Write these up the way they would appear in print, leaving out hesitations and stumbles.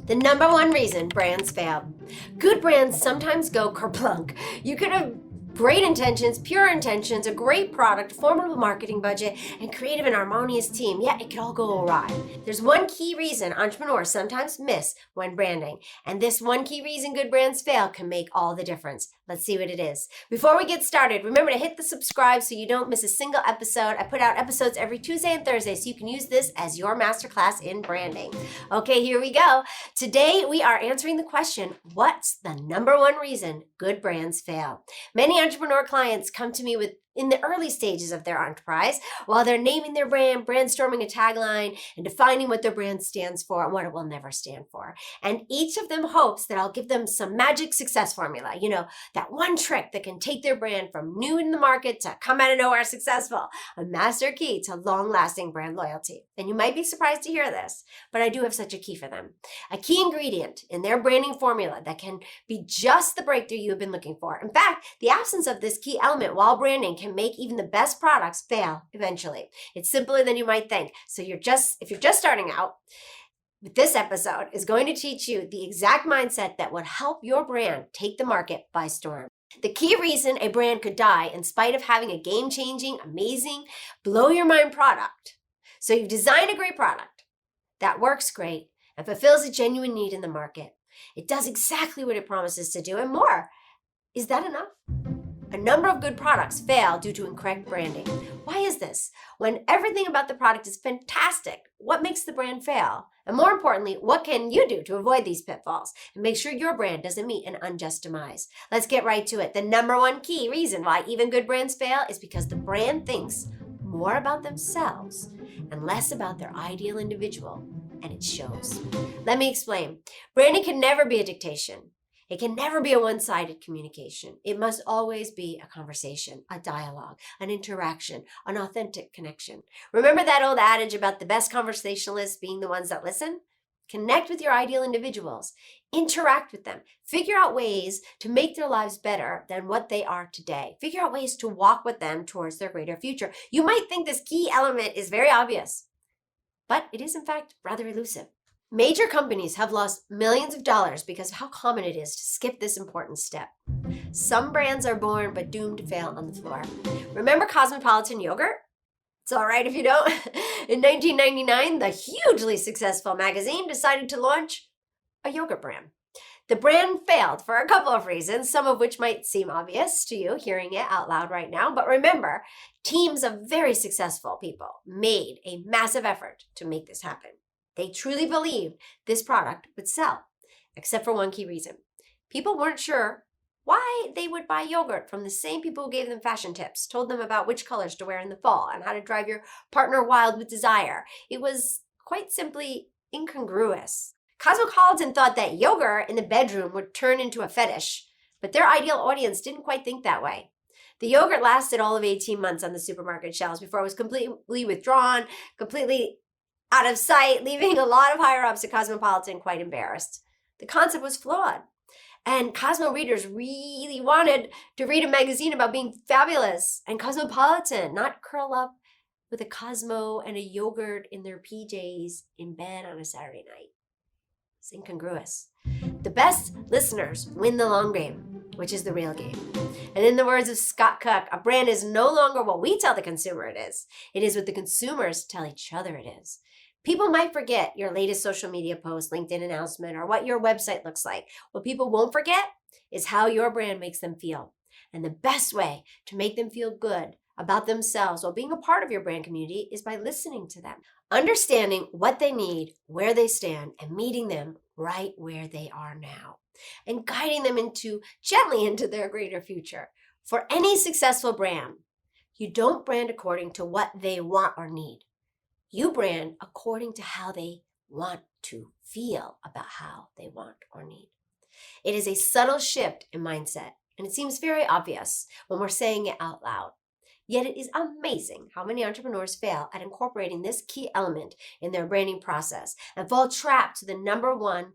The number one reason brands fail. Good brands sometimes go kerplunk. You could have great intentions, pure intentions, a great product, formidable marketing budget, and creative and harmonious team, yet it could all go awry. There's one key reason entrepreneurs sometimes miss when branding, and this one key reason good brands fail can make all the difference. Let's see what it is. Before we get started, remember to hit the subscribe so you don't miss a single episode. I put out episodes every Tuesday and Thursday, so you can use this as your masterclass in branding. Okay, here we go. Today, we are answering the question, what's the number one reason good brands fail? Many entrepreneur clients come to me in the early stages of their enterprise while they're naming their brand, brainstorming a tagline, and defining what their brand stands for and what it will never stand for. And each of them hopes that I'll give them some magic success formula, that one trick that can take their brand from new in the market to come out of nowhere successful, a master key to long-lasting brand loyalty. And you might be surprised to hear this, but I do have such a key for them. A key ingredient in their branding formula that can be just the breakthrough you have been looking for. In fact, the absence of this key element while branding can make even the best products fail eventually. It's simpler than you might think. So if you're just starting out, this episode is going to teach you the exact mindset that would help your brand take the market by storm. The key reason a brand could die in spite of having a game-changing, amazing, blow-your-mind product. So you've designed a great product that works great and fulfills a genuine need in the market. It does exactly what it promises to do and more. Is that enough? A number of good products fail due to incorrect branding. Why is this? When everything about the product is fantastic, what makes the brand fail? And more importantly, what can you do to avoid these pitfalls and make sure your brand doesn't meet an unjust demise? Let's get right to it. The number one key reason why even good brands fail is because the brand thinks more about themselves and less about their ideal individual, and it shows. Let me explain. Branding can never be a dictation. It can never be a one-sided communication. It must always be a conversation, a dialogue, an interaction, an authentic connection. Remember that old adage about the best conversationalists being the ones that listen? Connect with your ideal individuals. Interact with them. Figure out ways to make their lives better than what they are today. Figure out ways to walk with them towards their greater future. You might think this key element is very obvious, but it is in fact rather elusive. Major companies have lost millions of dollars because of how common it is to skip this important step. Some brands are born but doomed to fail on the floor. Remember Cosmopolitan Yogurt? It's all right if you don't. In 1999, the hugely successful magazine decided to launch a yogurt brand. The brand failed for a couple of reasons, some of which might seem obvious to you hearing it out loud right now. But remember, teams of very successful people made a massive effort to make this happen. They truly believed this product would sell, except for one key reason. People weren't sure why they would buy yogurt from the same people who gave them fashion tips, told them about which colors to wear in the fall, and how to drive your partner wild with desire. It was quite simply incongruous. Cosmopolitan thought that yogurt in the bedroom would turn into a fetish, but their ideal audience didn't quite think that way. The yogurt lasted all of 18 months on the supermarket shelves before it was completely withdrawn, completely out of sight, leaving a lot of higher-ups at Cosmopolitan quite embarrassed. The concept was flawed, and Cosmo readers really wanted to read a magazine about being fabulous and cosmopolitan, not curl up with a Cosmo and a yogurt in their PJs in bed on a Saturday night. It's incongruous. The best listeners win the long game, which is the real game. And in the words of Scott Cook, a brand is no longer what we tell the consumer it is. It is what the consumers tell each other it is. People might forget your latest social media post, LinkedIn announcement, or what your website looks like. What people won't forget is how your brand makes them feel. And the best way to make them feel good about themselves while being a part of your brand community is by listening to them, understanding what they need, where they stand, and meeting them right where they are now, and guiding them gently into their greater future. For any successful brand, you don't brand according to what they want or need. You brand according to how they want to feel about how they want or need. It is a subtle shift in mindset, and it seems very obvious when we're saying it out loud. Yet it is amazing how many entrepreneurs fail at incorporating this key element in their branding process and fall trapped to the number one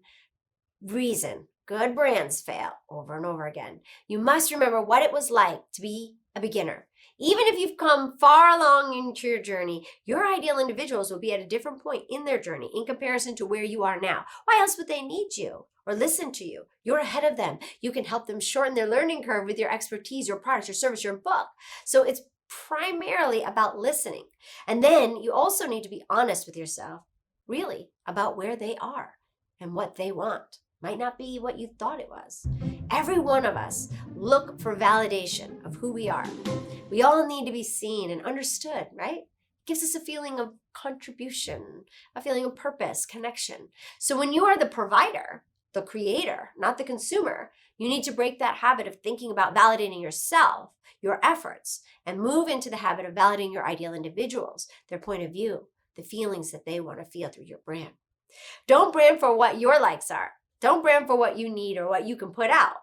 reason good brands fail over and over again. You must remember what it was like to be a beginner. Even if you've come far along into your journey, your ideal individuals will be at a different point in their journey in comparison to where you are now. Why else would they need you or listen to you? You're ahead of them. You can help them shorten their learning curve with your expertise, your product, your service, your book. So it's primarily about listening. And then you also need to be honest with yourself, really, about where they are and what they want. Might not be what you thought it was. Every one of us look for validation of who we are. We all need to be seen and understood, right? It gives us a feeling of contribution, a feeling of purpose, connection. So when you are the provider, the creator, not the consumer, you need to break that habit of thinking about validating yourself, your efforts, and move into the habit of validating your ideal individuals, their point of view, the feelings that they want to feel through your brand. Don't brand for what your likes are. Don't brand for what you need or what you can put out.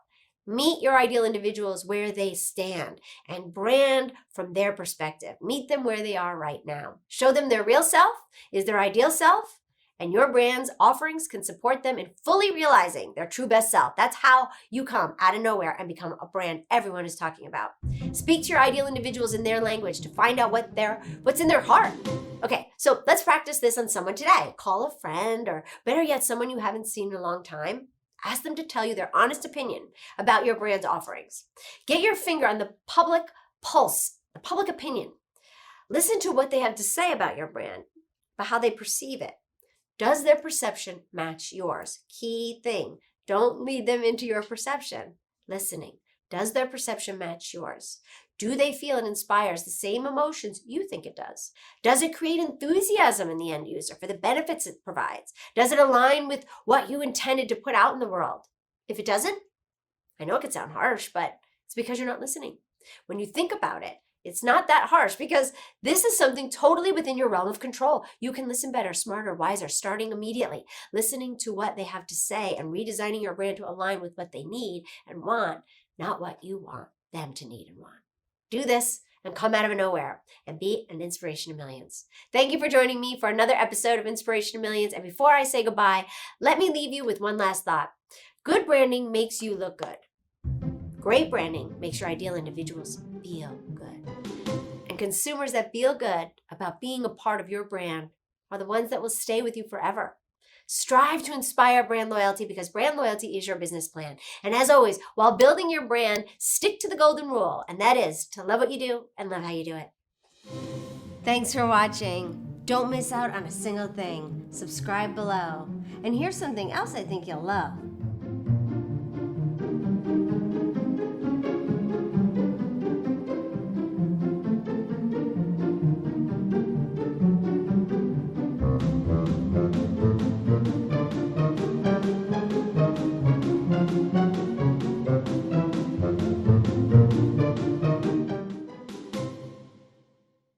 Meet your ideal individuals where they stand and brand from their perspective. Meet them where they are right now. Show them their real self is their ideal self, and your brand's offerings can support them in fully realizing their true best self. That's how you come out of nowhere and become a brand everyone is talking about. Speak to your ideal individuals in their language to find out what's in their heart. Okay, so let's practice this on someone today. Call a friend, or better yet, someone you haven't seen in a long time. Ask them to tell you their honest opinion about your brand's offerings. Get your finger on the public pulse, the public opinion. Listen to what they have to say about your brand, about how they perceive it. Does their perception match yours? Key thing. Don't lead them into your perception. Listening. Does their perception match yours? Do they feel it inspires the same emotions you think it does? Does it create enthusiasm in the end user for the benefits it provides? Does it align with what you intended to put out in the world? If it doesn't, I know it could sound harsh, but it's because you're not listening. When you think about it, it's not that harsh because this is something totally within your realm of control. You can listen better, smarter, wiser, starting immediately, listening to what they have to say and redesigning your brand to align with what they need and want, not what you want them to need and want. Do this and come out of nowhere and be an inspiration to millions. Thank you for joining me for another episode of Inspiration to Millions. And before I say goodbye, let me leave you with one last thought. Good branding makes you look good. Great branding makes your ideal individuals feel good. And consumers that feel good about being a part of your brand are the ones that will stay with you forever. Strive to inspire brand loyalty because brand loyalty is your business plan. And as always, while building your brand, stick to the golden rule, and that is to love what you do and love how you do it. Thanks for watching. Don't miss out on a single thing. Subscribe below. And here's something else I think you'll love.